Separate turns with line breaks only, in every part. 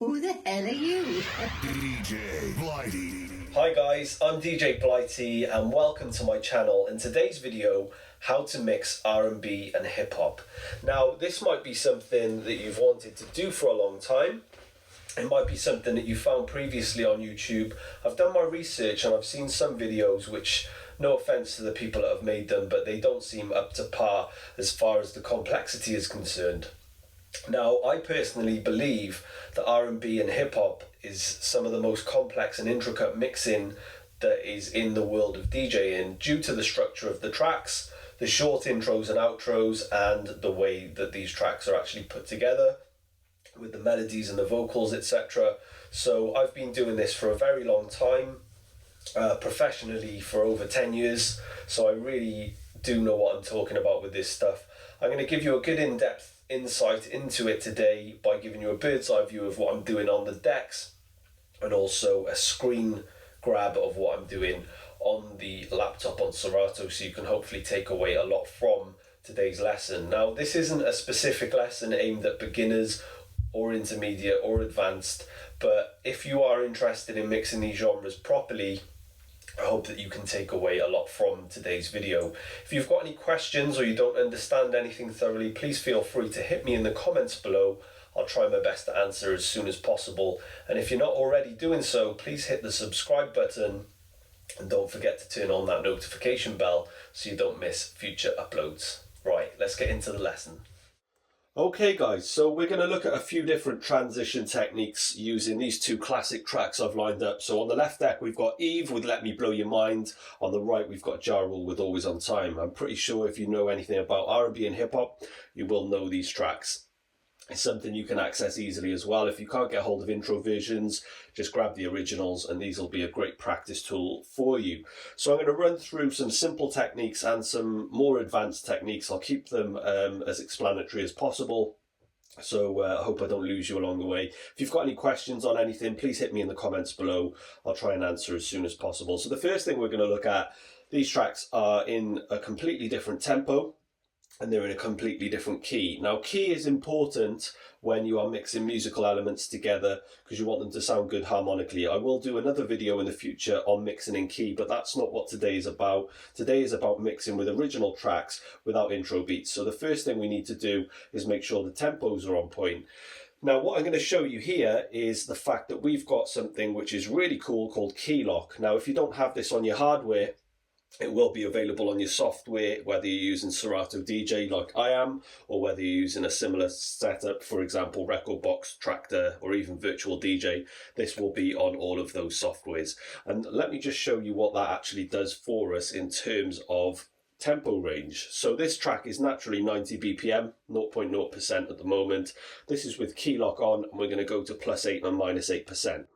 Who the hell are you?
DJ Blighty.
Hi guys, I'm DJ Blighty and welcome to my channel. In today's video, how to mix R&B and hip hop. Now, this might be something that you've wanted to do for a long time. It might be something that you found previously on YouTube. I've done my research and I've seen some videos which, no offense to the people that have made them, but they don't seem up to par as far as the complexity is concerned. Now, I personally believe that R&B and hip hop is some of the most complex and intricate mixing that is in the world of DJing due to the structure of the tracks, the short intros and outros, and the way that these tracks are actually put together with the melodies and the vocals, etc. So I've been doing this for a very long time, professionally for over 10 years, so I really do know what I'm talking about with this stuff. I'm going to give you a good in-depth insight into it today by giving you a bird's eye view of what I'm doing on the decks and also a screen grab of what I'm doing on the laptop on Serato, so you can hopefully take away a lot from today's lesson. Now, this isn't a specific lesson aimed at beginners or intermediate or advanced, but if you are interested in mixing these genres properly, I hope that you can take away a lot from today's video. If you've got any questions or you don't understand anything thoroughly, please feel free to hit me in the comments below. I'll try my best to answer as soon as possible. And if you're not already doing so, please hit the subscribe button and don't forget to turn on that notification bell so you don't miss future uploads. Right, let's get into the lesson. Okay guys, so we're going to look at a few different transition techniques using these two classic tracks I've lined up. So on the left deck we've got Eve with Let Me Blow Your Mind. On the right we've got Ja Rule with Always On Time. I'm pretty sure if you know anything about R&B and hip hop, you will know these tracks. It's something you can access easily as well. If you can't get hold of intro versions, just grab the originals and these will be a great practice tool for you. So I'm going to run through some simple techniques and some more advanced techniques. I'll keep them as explanatory as possible. So I hope I don't lose you along the way. If you've got any questions on anything, please hit me in the comments below. I'll try and answer as soon as possible. So the first thing we're going to look at, these tracks are in a completely different tempo. And they're in a completely different key. Now, key is important when you are mixing musical elements together because you want them to sound good harmonically. I will do another video in the future on mixing in key, but that's not what today is about. Today is about mixing with original tracks without intro beats. So the first thing we need to do is make sure the tempos are on point. Now, what I'm going to show you here is the fact that we've got something which is really cool called key lock. Now, if you don't have this on your hardware, it will be available on your software, whether you're using Serato DJ like I am, or whether you're using a similar setup, for example, Rekordbox, Tractor, or even Virtual DJ. This will be on all of those softwares. And let me just show you what that actually does for us in terms of tempo range. So this track is naturally 90 BPM, 0.0% at the moment. This is with key lock on, and we're going to go to +8 and -8%.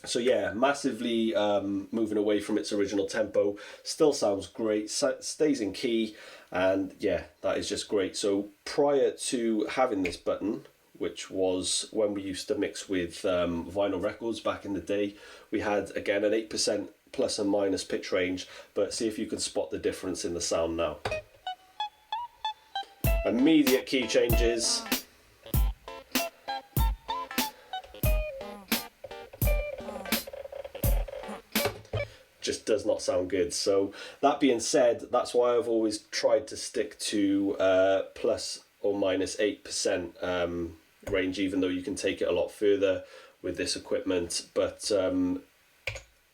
So yeah, massively moving away from its original tempo. Still sounds great, stays in key, and yeah, that is just great. So prior to having this button, which was when we used to mix with vinyl records back in the day, we had, again, an 8% plus and minus pitch range, but see if you can spot the difference in the sound now. Immediate key changes. Just does not sound good. So that being said, that's why I've always tried to stick to plus or minus 8% range, even though you can take it a lot further with this equipment. But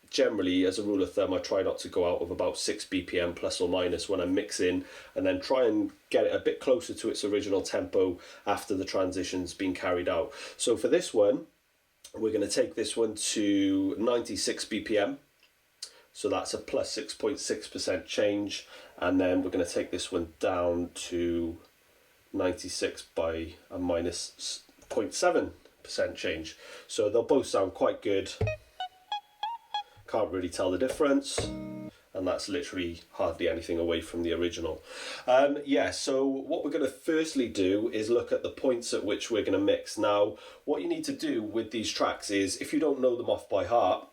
generally, as a rule of thumb, I try not to go out of about 6 BPM plus or minus when I'm mixing, and then try and get it a bit closer to its original tempo after the transition's been carried out. So for this one, we're going to take this one to 96 BPM. So that's a plus 6.6% change, and then we're going to take this one down to 96 by a minus 0.7% change. So they'll both sound quite good. Can't really tell the difference, and that's literally hardly anything away from the original. Yeah, so what we're going to firstly do is look at the points at which we're going to mix. Now, what you need to do with these tracks is, if you don't know them off by heart,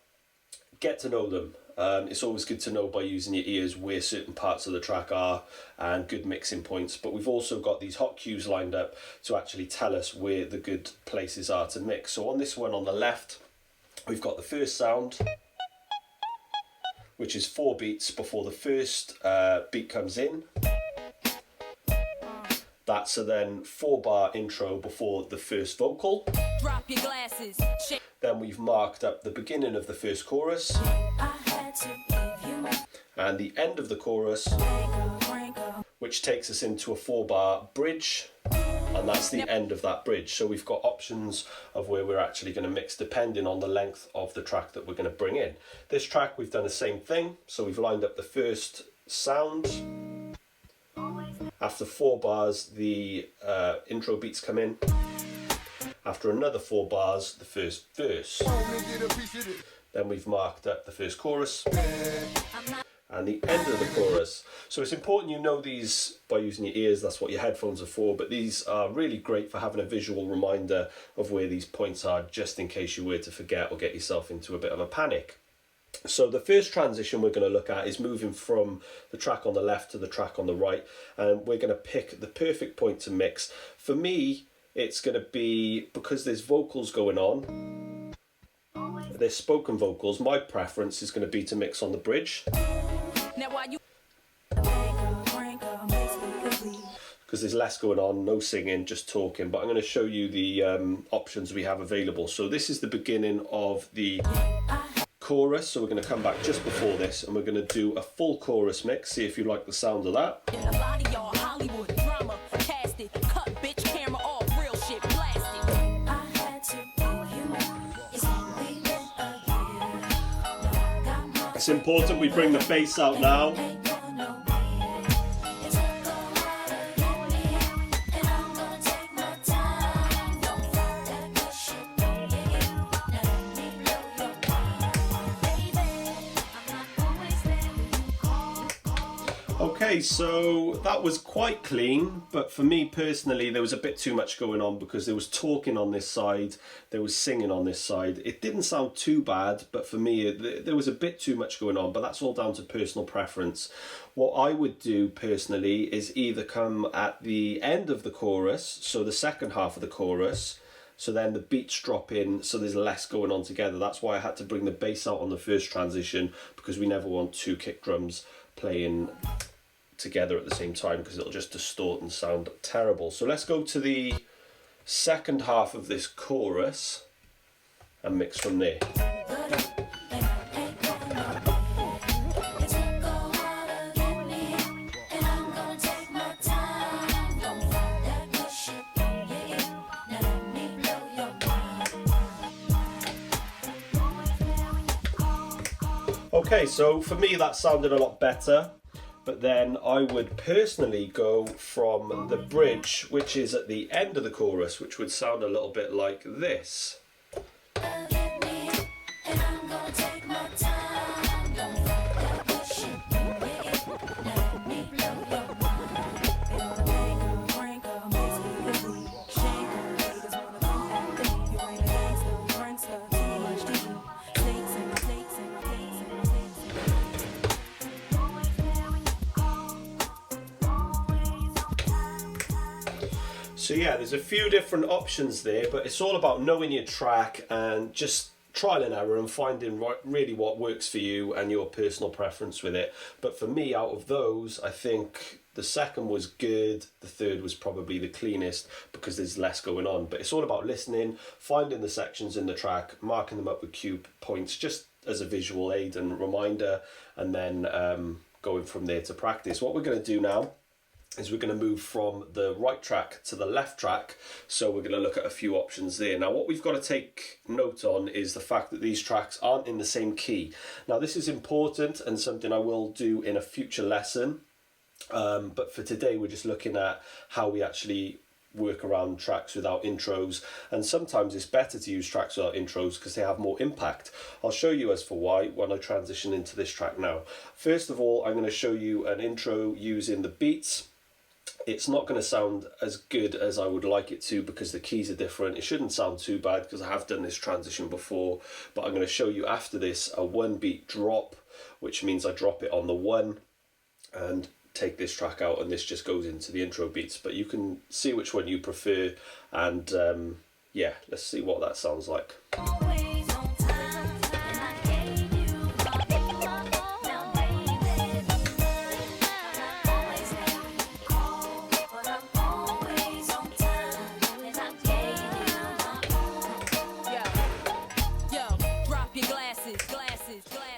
get to know them. It's always good to know by using your ears where certain parts of the track are and good mixing points. But we've also got these hot cues lined up to actually tell us where the good places are to mix. So on this one on the left, we've got the first sound, which is 4 beats before the first beat comes in. That's a then 4-bar intro before the first vocal.
Drop your glasses.
Then we've marked up the beginning of the first chorus and the end of the chorus, which takes us into a 4-bar bridge, and that's the end of that bridge. So we've got options of where we're actually going to mix depending on the length of the track that we're going to bring in. This track we've done the same thing, so we've lined up the first sound. After 4 bars, the intro beats come in. After another 4 bars, the first verse. Then we've marked up the first chorus and the end of the chorus. So it's important you know these by using your ears. That's what your headphones are for. But these are really great for having a visual reminder of where these points are, just in case you were to forget or get yourself into a bit of a panic. So the first transition we're going to look at is moving from the track on the left to the track on the right, and we're going to pick the perfect point to mix. For me, it's going to be, because there's vocals going on, there's spoken vocals, my preference is going to be to mix on the bridge, because there's less going on, no singing, just talking. But I'm going to show you the options we have available. So this is the beginning of the chorus, so we're going to come back just before this and we're going to do a full chorus mix. See if you like the sound of that. It's important we bring the bass out now. Okay, so that was quite clean, but for me personally there was a bit too much going on, because there was talking on this side, there was singing on this side. It didn't sound too bad, but for me there was a bit too much going on, but that's all down to personal preference. What I would do personally is either come at the end of the chorus, so the second half of the chorus, so then the beats drop in, so there's less going on together. That's why I had to bring the bass out on the first transition, because we never want 2 kick drums playing together at the same time, because it'll just distort and sound terrible. So let's go to the second half of this chorus and mix from there. Okay, so for me that sounded a lot better. But then I would personally go from the bridge, which is at the end of the chorus, which would sound a little bit like this. So yeah, there's a few different options there, but it's all about knowing your track and just trial and error and finding really what works for you and your personal preference with it. But for me, out of those, I think the second was good, the third was probably the cleanest, because there's less going on. But it's all about listening, finding the sections in the track, marking them up with cue points just as a visual aid and reminder, and then going from there to practice. What we're going to do now is we're going to move from the right track to the left track, so we're going to look at a few options there. Now what we've got to take note on is the fact that these tracks aren't in the same key. Now this is important and something I will do in a future lesson, but for today we're just looking at how we actually work around tracks without intros, and sometimes it's better to use tracks without intros because they have more impact. I'll show you as for why when I transition into this track now. First of all, I'm going to show you an intro using the beats. It's not going to sound as good as I would like it to because the keys are different. It shouldn't sound too bad because I have done this transition before, but I'm going to show you after this a 1 beat drop which means I drop it on the 1 and take this track out, and this just goes into the intro beats. But you can see which one you prefer, and yeah, let's see what that sounds like.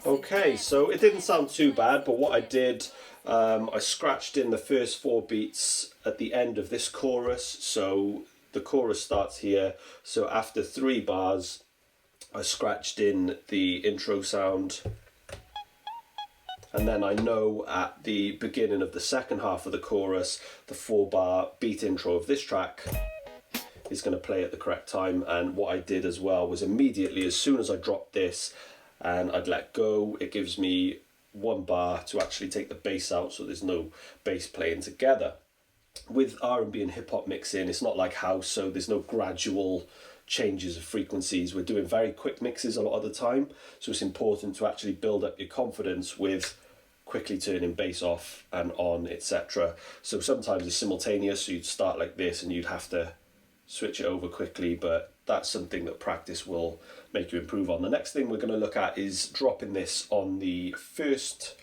Okay, so it didn't sound too bad, but what I did, I scratched in the first 4 beats at the end of this chorus. So the chorus starts here, so after 3 bars I scratched in the intro sound, and then I know at the beginning of the second half of the chorus the 4-bar beat intro of this track is going to play at the correct time. And what I did as well was immediately, as soon as I dropped this and I'd let go, it gives me 1 bar to actually take the bass out, so there's no bass playing together. With R&B and hip hop mixing, it's not like house, so there's no gradual changes of frequencies. We're doing very quick mixes a lot of the time, so it's important to actually build up your confidence with quickly turning bass off and on, etc. So sometimes it's simultaneous, so you'd start like this and you'd have to switch it over quickly, but that's something that practice will make you improve on. The next thing we're going to look at is dropping this on the first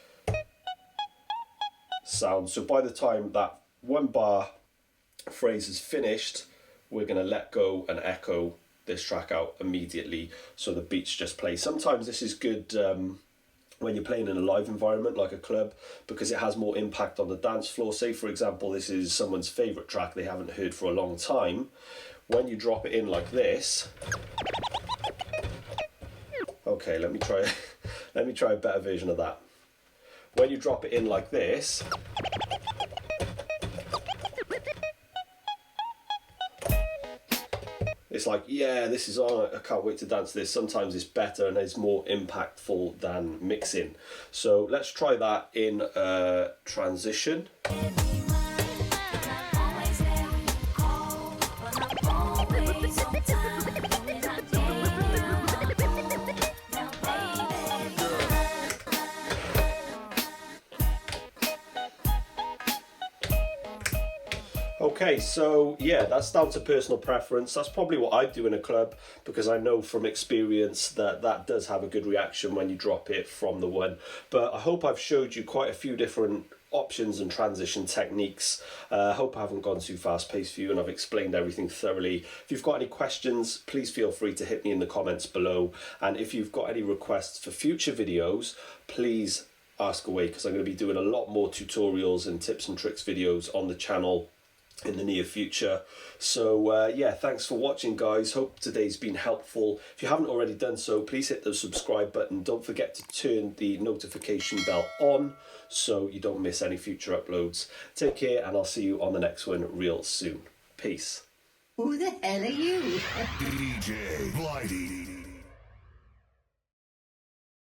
sound. So by the time that 1 bar phrase is finished, we're going to let go and echo this track out immediately, so the beats just play. Sometimes this is good when you're playing in a live environment like a club, because it has more impact on the dance floor. Say for example this is someone's favourite track they haven't heard for a long time. When you drop it in like this, okay, let me try a better version of that. When you drop it in like this, it's like, yeah, this is on, I can't wait to dance this. Sometimes it's better and it's more impactful than mixing. So let's try that in transition. Okay, so yeah, that's down to personal preference. That's probably what I'd do in a club, because I know from experience that that does have a good reaction when you drop it from the 1. But I hope I've showed you quite a few different options and transition techniques. I hope I haven't gone too fast paced for you and I've explained everything thoroughly. If you've got any questions, please feel free to hit me in the comments below. And if you've got any requests for future videos, please ask away, because I'm going to be doing a lot more tutorials and tips and tricks videos on the channel in the near future. So yeah, thanks for watching guys. Hope today's been helpful. If you haven't already done so, please hit the subscribe button. Don't forget to turn the notification bell on so you don't miss any future uploads. Take care, and I'll see you on the next one real soon. Peace.
Who the hell are you?
DJ Blighty.